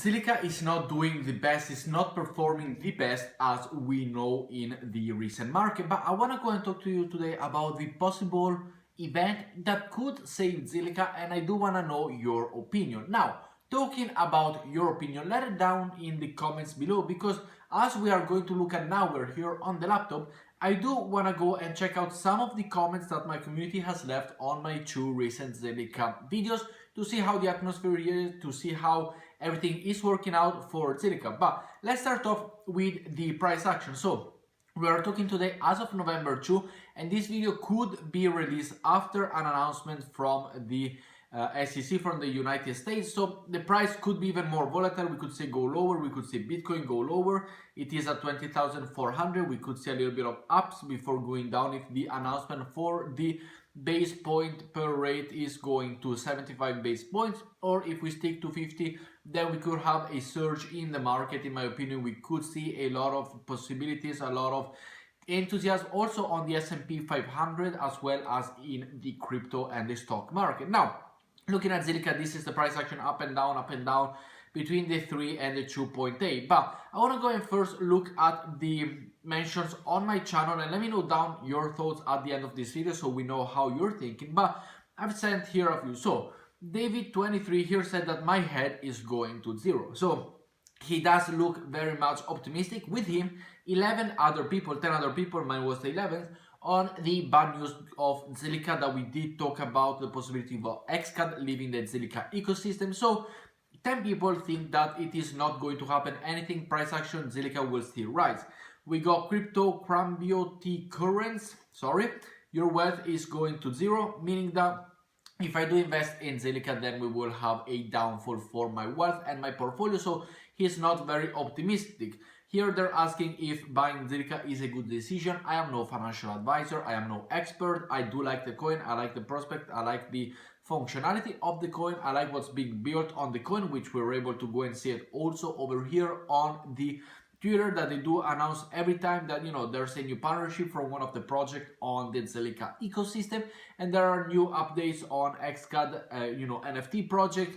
Zilliqa is not doing the best, it's not performing the best as we know in the recent market. But I want to go and talk to you today about the possible event that could save Zilliqa, and I do want to know your opinion. Now, talking about your opinion, let it down in the comments below, because as we are going to look at now, we're here on the laptop, I do want to go and check out some of the comments that my community has left on my two recent Zilliqa videos to see how the atmosphere is, to see how everything is working out for Zilliqa. But let's start off with the price action. So we are talking today as of November 2, and this video could be released after an announcement from the SEC from the United States. So the price could be even more volatile. We could say go lower, we could see Bitcoin go lower. It is at 20,400. We could see a little bit of ups before going down if the announcement for the base point per rate is going to 75 base points, or if we stick to 50, then we could have a surge in the market. In my opinion, we could see a lot of possibilities, a lot of enthusiasm also on the S&P 500 as well as in the crypto and the stock market. Now, looking at Zilliqa, this is the price action up and down between the 3 and the 2.8. But I want to go and first look at the mentions on my channel, and let me know down your thoughts at the end of this video so we know how you're thinking. But I've sent here a few. So David23 here said that my head is going to zero. So he does look very much optimistic. With him, 11 other people, 10 other people, mine was the 11th, on the bad news of Zilliqa that we did talk about the possibility of XCAD leaving the Zilliqa ecosystem. So 10 people think that it is not going to happen anything, price action, Zilliqa will still rise. We got crypto Crambio Currents, your wealth is going to zero, meaning that if I do invest in Zilliqa, then we will have a downfall for my wealth and my portfolio. So he's not very optimistic. Here they're asking if buying Zilliqa is a good decision. I am no financial advisor, I am no expert. I do like the coin, I like the prospect, I like the functionality of the coin, I like what's being built on the coin, which we're able to go and see it also over here on the Twitter, that they do announce every time that, you know, there's a new partnership from one of the projects on the Zilliqa ecosystem, and there are new updates on XCAD, NFT project,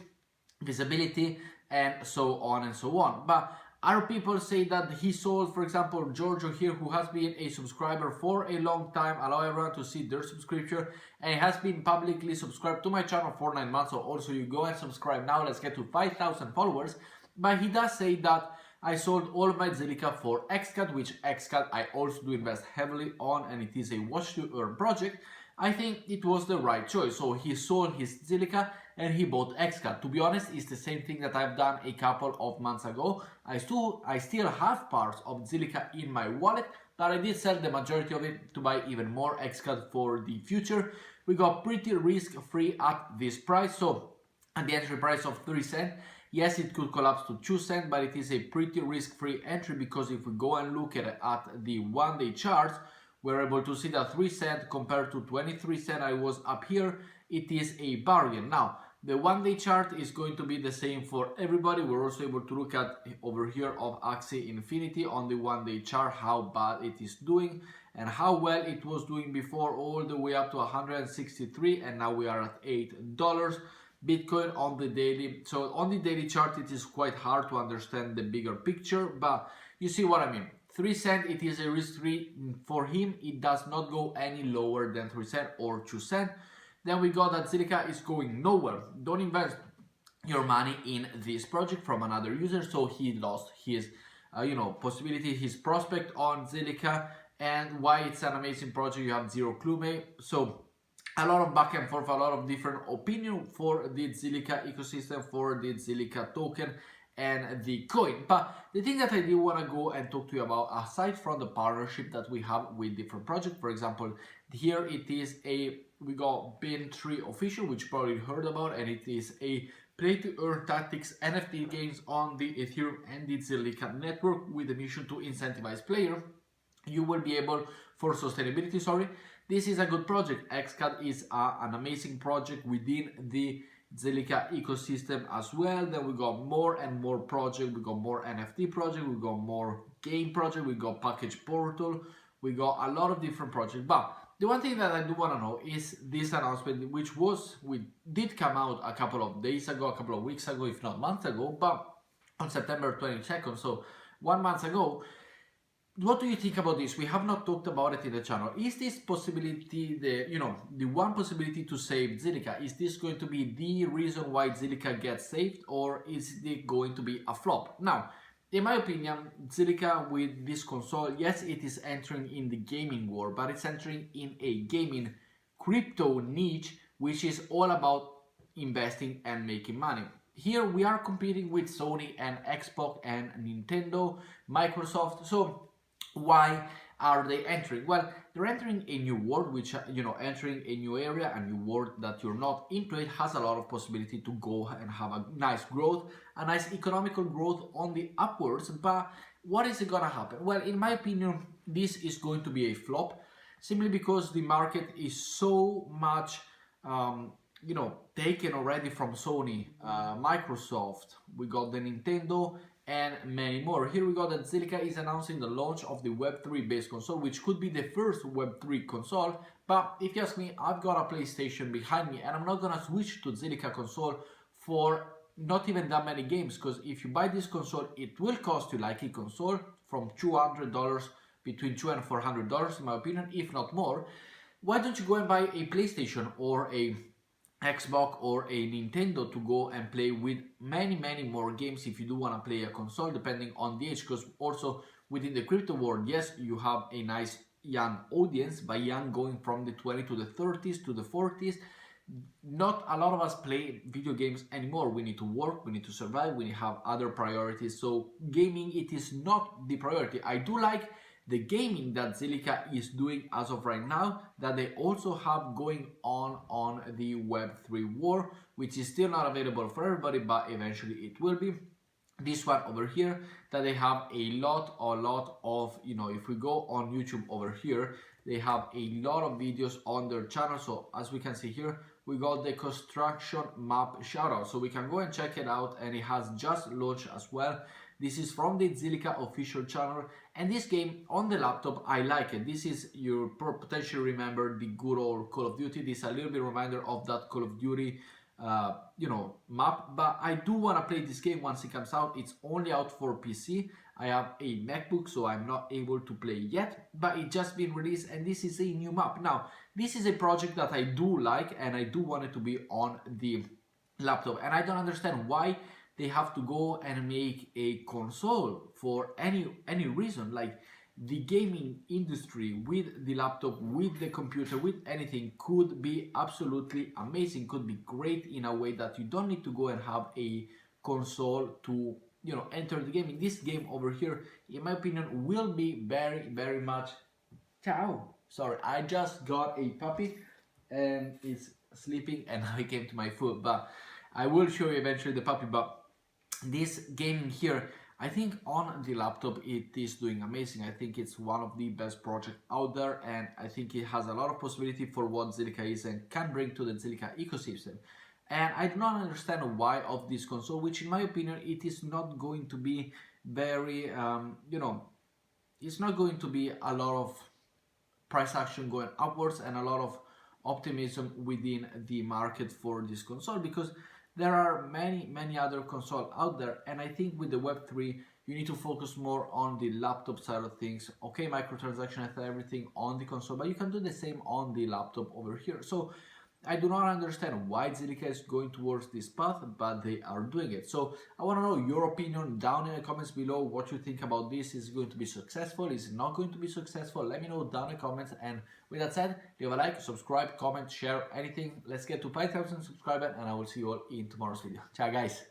visibility, and so on and so on. But other people say that he sold, for example, Giorgio here, who has been a subscriber for a long time, allow everyone to see their subscription, and has been publicly subscribed to my channel for 9 months. So also you go and subscribe now, let's get to 5,000 followers. But he does say that I sold all of my Zilliqa for XCAD, which XCAD I also do invest heavily on, and it is a watch to earn project. I think it was the right choice. So he sold his Zilliqa and he bought XCAD. To be honest, it's the same thing that I've done a couple of months ago. I still have parts of Zilliqa in my wallet, but I did sell the majority of it to buy even more XCAD for the future. We got pretty risk-free at this price. So at the entry price of 3 cents, yes, it could collapse to 2 cents, but it is a pretty risk-free entry, because if we go and look at the one-day charts, we're able to see that 3 cents compared to 23 cents I was up here, it is a bargain. Now, the one-day chart is going to be the same for everybody. We're also able to look at over here of Axie Infinity on the one-day chart, how bad it is doing and how well it was doing before, all the way up to 163, and now we are at $8. Bitcoin on the daily, so on the daily chart it is quite hard to understand the bigger picture, but you see what I mean. 3 cents, it is a risk-free for him. It does not go any lower than 3 cents or 2 cents. Then we got that Zilliqa is going nowhere. Don't invest your money in this project, from another user. So he lost his possibility, his prospect on Zilliqa, and why it's an amazing project, you have zero clue, mate. So a lot of back and forth, a lot of different opinion for the Zilliqa ecosystem, for the Zilliqa token and the coin. But the thing that I do want to go and talk to you about, aside from the partnership that we have with different projects, for example, here it is we got Bin3 official, which you probably heard about, and it is a play to earn tactics NFT games on the Ethereum and the Zilliqa network with the mission to incentivize players. You will be able, for sustainability, this is a good project. XCAD is an amazing project within the Zilliqa ecosystem as well. Then we got more and more projects. We got more NFT projects. We got more game projects. We got package portal. We got a lot of different projects. But the one thing that I do want to know is this announcement, which did come out a couple of days ago, a couple of weeks ago, if not months ago. But on September 22nd, so 1 month ago. What do you think about this? We have not talked about it in the channel. Is this possibility the one possibility to save Zilliqa? Is this going to be the reason why Zilliqa gets saved, or is it going to be a flop? Now, in my opinion, Zilliqa with this console, yes, it is entering in the gaming war, but it's entering in a gaming crypto niche, which is all about investing and making money. Here we are competing with Sony and Xbox and Nintendo, Microsoft. So why are they entering? Well, they're entering a new world, which entering a new area, a new world that you're not into. It has a lot of possibility to go and have a nice growth, a nice economical growth on the upwards. But what is it gonna happen? Well, in my opinion, this is going to be a flop, simply because the market is so much taken already from Sony, Microsoft. We got the Nintendo and many more. Here we got that Zilliqa is announcing the launch of the Web3 based console, which could be the first Web3 console. But if you ask me, I've got a PlayStation behind me, and I'm not gonna switch to Zilliqa console for not even that many games, because if you buy this console, it will cost you, like a console, from $200, between $200 and $400 in my opinion, if not more. Why don't you go and buy a PlayStation or a Xbox or a Nintendo to go and play with many more games if you do want to play a console, depending on the age? Because also within the crypto world, yes, you have a nice young audience, by young going from the 20 to the 30s to the 40s. Not a lot of us play video games anymore. We need to work, we need to survive, we have other priorities. So gaming, it is not the priority. I do like the gaming that Zilliqa is doing as of right now, that they also have going on the Web3 war, which is still not available for everybody, but eventually it will be. This one over here, that they have a lot of, if we go on YouTube over here, they have a lot of videos on their channel. So as we can see here, we got the construction map shoutout, so we can go and check it out, and it has just launched as well. This is from the Zilliqa official channel, and this game on the laptop, I like it. This is, you potentially remember the good old Call of Duty. This is a little bit reminder of that Call of Duty map, but I do want to play this game once it comes out. It's only out for PC. I have a MacBook, so I'm not able to play yet, but it just been released, and this is a new map. Now, this is a project that I do like, and I do want it to be on the laptop, and I don't understand why they have to go and make a console for any reason. Like, the gaming industry with the laptop, with the computer, with anything could be absolutely amazing, could be great in a way that you don't need to go and have a console to enter the game. In this game over here, in my opinion, will be very much ciao. Sorry, I just got a puppy and it's sleeping, and I came to my food, but I will show you eventually the puppy. But this gaming here, I think on the laptop it is doing amazing. I think it's one of the best projects out there, and I think it has a lot of possibility for what Zilliqa is and can bring to the Zilliqa ecosystem. And I do not understand why of this console, which in my opinion it is not going to be very it's not going to be a lot of price action going upwards and a lot of optimism within the market for this console, because there are many other consoles out there, and I think with the Web3 you need to focus more on the laptop side of things. Okay, microtransaction and everything on the console, but you can do the same on the laptop over here. So I do not understand why Zilliqa is going towards this path, but they are doing it. So I want to know your opinion down in the comments below. What you think about this? Is it going to be successful? Is it not going to be successful? Let me know down in the comments. And with that said, leave a like, subscribe, comment, share, anything. Let's get to 5,000 subscribers, and I will see you all in tomorrow's video. Ciao guys!